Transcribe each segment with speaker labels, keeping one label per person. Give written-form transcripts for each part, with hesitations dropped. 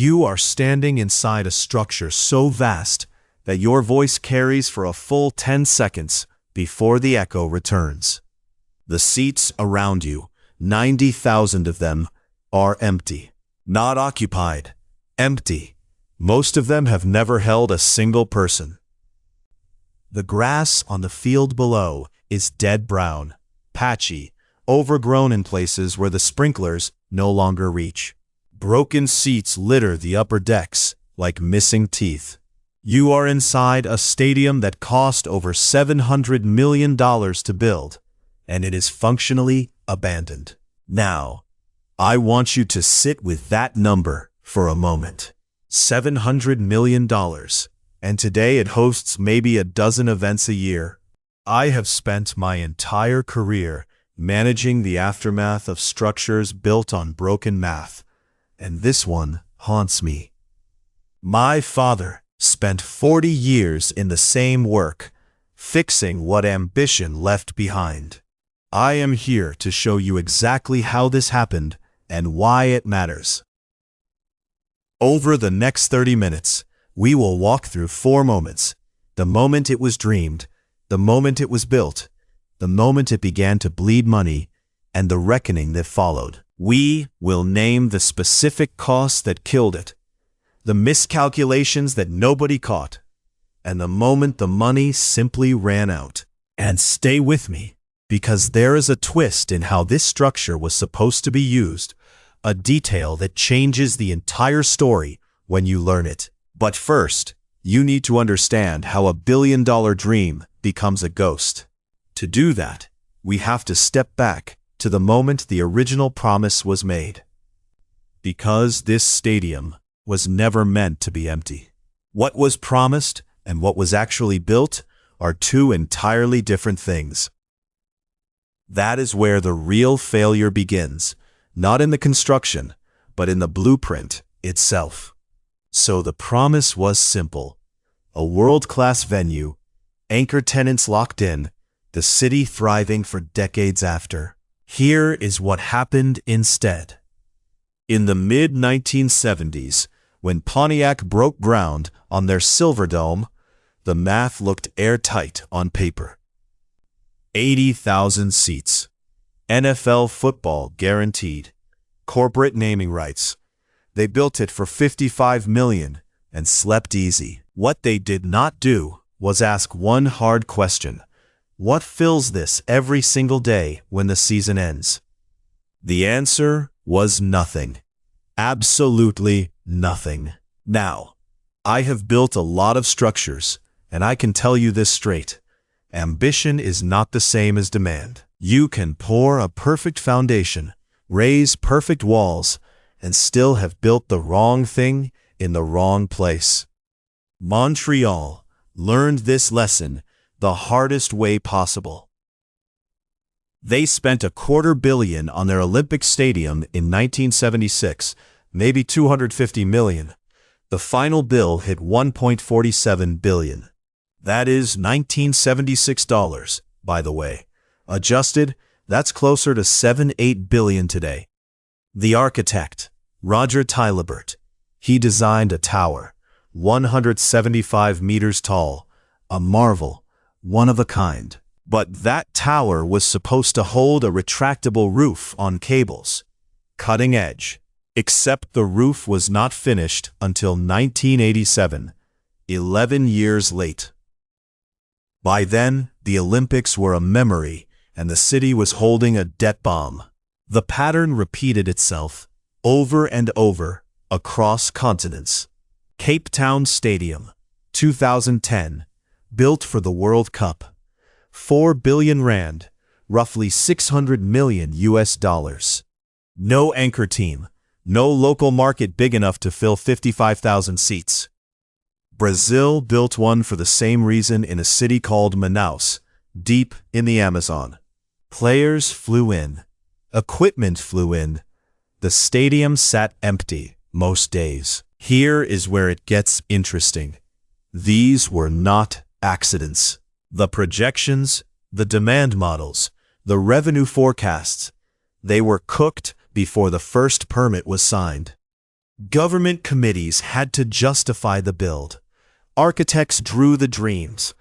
Speaker 1: You are standing inside a structure so vast that your voice carries for a full 10 seconds before the echo returns. The seats around you, 90,000 of them, are empty. Not occupied. Empty. Most of them have never held a single person. The grass on the field below is dead brown, patchy, overgrown in places where the sprinklers no longer reach. Broken seats litter the upper decks like missing teeth. You are inside a stadium that cost over $700 million to build, and it is functionally abandoned. Now, I want you to sit with that number for a moment. $700 million, and today it hosts maybe a dozen events a year. I have spent my entire career managing the aftermath of structures built on broken math, and this one haunts me. My father spent 40 years in the same work, fixing what ambition left behind. I am here to show you exactly how this happened and why it matters. Over the next 30 minutes, we will walk through 4 moments: the moment it was dreamed, the moment it was built, the moment it began to bleed money, and the reckoning that followed. We will name the specific costs that killed it, the miscalculations that nobody caught, and the moment the money simply ran out. And stay with me, because there is a twist in how this structure was supposed to be used, a detail that changes the entire story when you learn it. But first, you need to understand how a billion-dollar dream becomes a ghost. To do that, we have to step back to the moment the original promise was made. Because this stadium was never meant to be empty. What was promised and what was actually built are 2 entirely different things. That is where the real failure begins, not in the construction, but in the blueprint itself. So the promise was simple: a world-class venue, anchor tenants locked in, the city thriving for decades after. Here is what happened instead. In the mid-1970s, when Pontiac broke ground on their Silverdome, the math looked airtight on paper. 80,000 seats, NFL football guaranteed, corporate naming rights. They built it for $55 million and slept easy. What they did not do was ask one hard question: what fills this every single day when the season ends? The answer was nothing. Absolutely nothing. Now, I have built a lot of structures, and I can tell you this straight: ambition is not the same as demand. You can pour a perfect foundation, raise perfect walls, and still have built the wrong thing in the wrong place. Montreal learned this lesson the hardest way possible. They spent $250 million on their Olympic Stadium in 1976, maybe $250 million. The final bill hit $1.47 billion. That is $1976, by the way. Adjusted, that's closer to $7-8 billion today. The architect, Roger Tilibert, he designed a tower, 175 meters tall, a marvel, one of a kind. But that tower was supposed to hold a retractable roof on cables. Cutting edge. Except the roof was not finished until 1987, 11 years late. By then, the Olympics were a memory, and the city was holding a debt bomb. The pattern repeated itself, over and over, across continents. Cape Town Stadium, 2010, built for the World Cup. 4 billion rand, roughly $600 million US. No anchor team, no local market big enough to fill 55,000 seats. Brazil built one for the same reason in a city called Manaus, deep in the Amazon. Players flew in. Equipment flew in. The stadium sat empty most days. Here is where it gets interesting. These were not accidents. The projections, the demand models, the revenue forecasts, they were cooked before the first permit was signed. Government committees had to justify the build. Architects drew the dreams.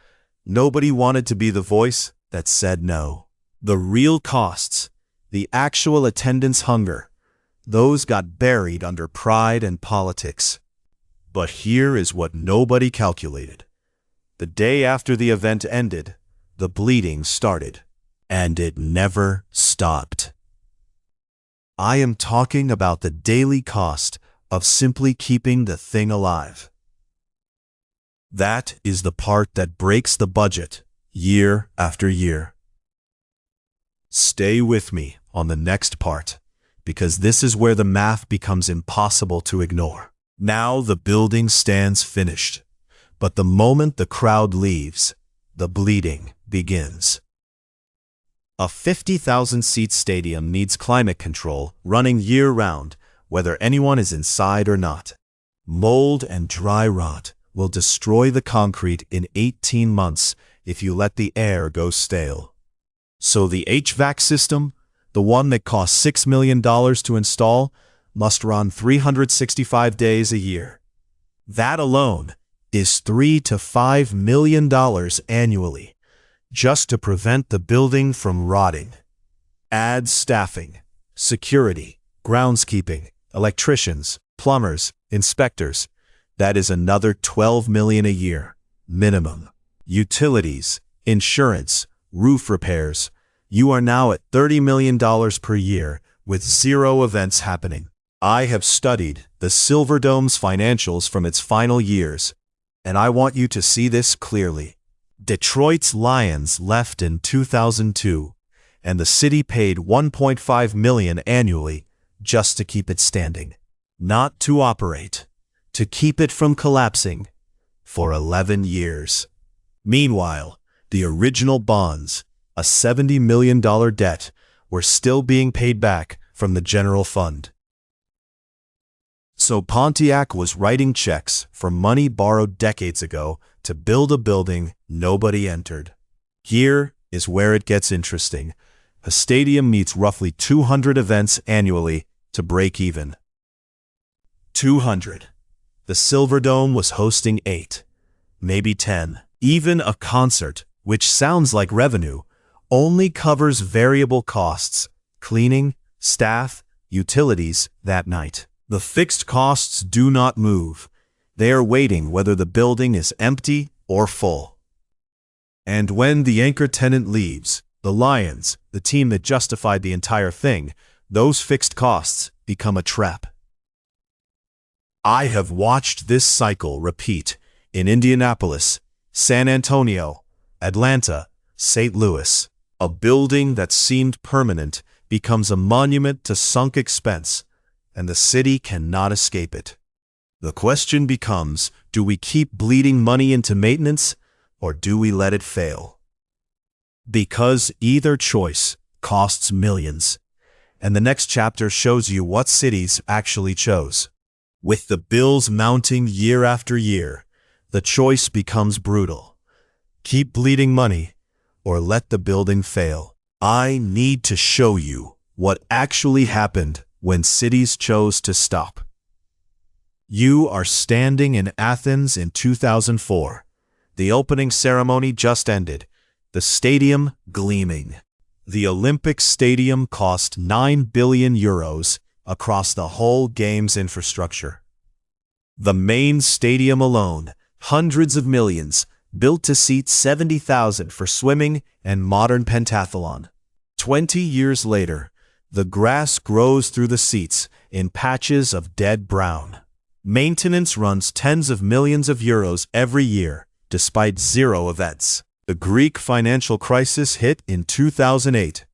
Speaker 1: Nobody wanted to be the voice that said no. The real costs, the actual attendance hunger, those got buried under pride and politics. But here is what nobody calculated. The day after the event ended, the bleeding started, and it never stopped. I am talking about the daily cost of simply keeping the thing alive. That is the part that breaks the budget year after year. Stay with me on the next part, because this is where the math becomes impossible to ignore. Now the building stands finished, but the moment the crowd leaves, the bleeding begins. A 50,000-seat stadium needs climate control running year-round, whether anyone is inside or not. Mold and dry rot will destroy the concrete in 18 months if you let the air go stale. So the HVAC system, the one that costs $6 million to install, must run 365 days a year. That alone is $3 to $5 million annually, just to prevent the building from rotting. Add staffing, security, groundskeeping, electricians, plumbers, inspectors. That is another $12 million a year, minimum. Utilities, insurance, roof repairs. You are now at $30 million per year with 0 events happening. I have studied the Silverdome's financials from its final years, and I want you to see this clearly. Detroit's Lions left in 2002, and the city paid $1.5 million annually just to keep it standing. Not to operate, to keep it from collapsing, for 11 years. Meanwhile, the original bonds, a $70 million debt, were still being paid back from the general fund. So Pontiac was writing checks for money borrowed decades ago to build a building nobody entered. Here is where it gets interesting. A stadium needs roughly 200 events annually to break even. 200. The Silverdome was hosting 8, maybe 10. Even a concert, which sounds like revenue, only covers variable costs, cleaning, staff, utilities that night. The fixed costs do not move. They are waiting whether the building is empty or full. And when the anchor tenant leaves, the Lions, the team that justified the entire thing, those fixed costs become a trap. I have watched this cycle repeat in Indianapolis, San Antonio, Atlanta, St. Louis. A building that seemed permanent becomes a monument to sunk expense, and the city cannot escape it. The question becomes, do we keep bleeding money into maintenance, or do we let it fail? Because either choice costs millions, and the next chapter shows you what cities actually chose. With the bills mounting year after year, the choice becomes brutal. Keep bleeding money, or let the building fail. I need to show you what actually happened when cities chose to stop. You are standing in Athens in 2004. The opening ceremony just ended, the stadium gleaming. The Olympic Stadium cost €9 billion across the whole game's infrastructure. The main stadium alone, hundreds of millions, built to seat 70,000 for swimming and modern pentathlon. 20 years later, the grass grows through the seats in patches of dead brown. Maintenance runs tens of millions of euros every year, despite 0 events. The Greek financial crisis hit in 2008,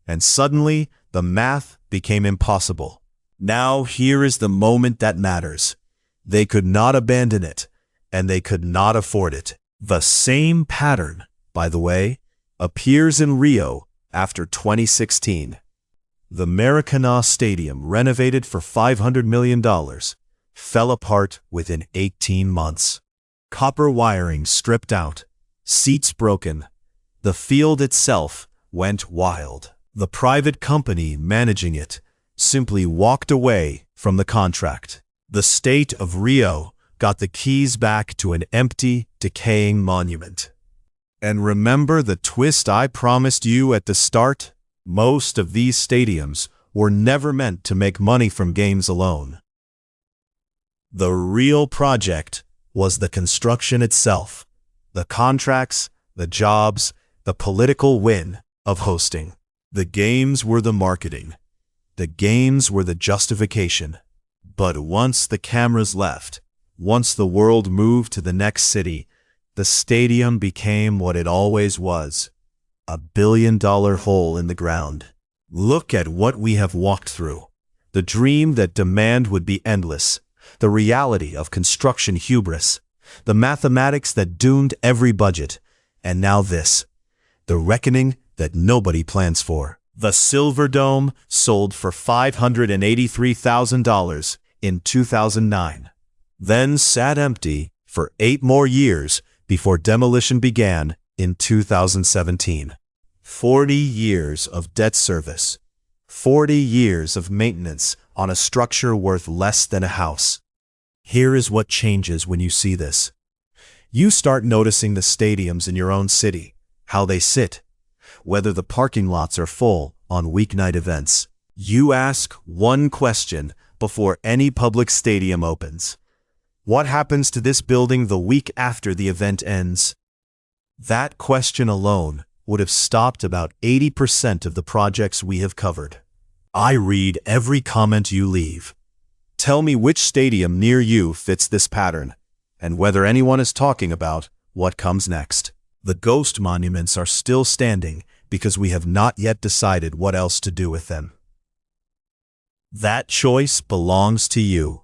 Speaker 1: and suddenly the math became impossible. Now here is the moment that matters. They could not abandon it, and they could not afford it. The same pattern, by the way, appears in Rio after 2016. The Maracanã Stadium, renovated for $500 million, fell apart within 18 months. Copper wiring stripped out, seats broken. The field itself went wild. The private company managing it simply walked away from the contract. The state of Rio got the keys back to an empty, decaying monument. And remember the twist I promised you at the start? Most of these stadiums were never meant to make money from games alone. The real project was the construction itself, the contracts, the jobs, the political win of hosting. The games were the marketing. The games were the justification. But once the cameras left, once the world moved to the next city, the stadium became what it always was, a billion-dollar hole in the ground. Look at what we have walked through. The dream that demand would be endless, the reality of construction hubris, the mathematics that doomed every budget, and now this, the reckoning that nobody plans for. The Silver Dome sold for $583,000 in 2009, then sat empty for 8 more years before demolition began in 2017. 40 years of debt service, 40 years of maintenance on a structure worth less than a house. Here is what changes when you see this. You start noticing the stadiums in your own city, how they sit, whether the parking lots are full on weeknight events. You ask one question before any public stadium opens. What happens to this building the week after the event ends? That question alone would have stopped about 80% of the projects we have covered. I read every comment you leave. Tell me which stadium near you fits this pattern, and whether anyone is talking about what comes next. The ghost monuments are still standing because we have not yet decided what else to do with them. That choice belongs to you.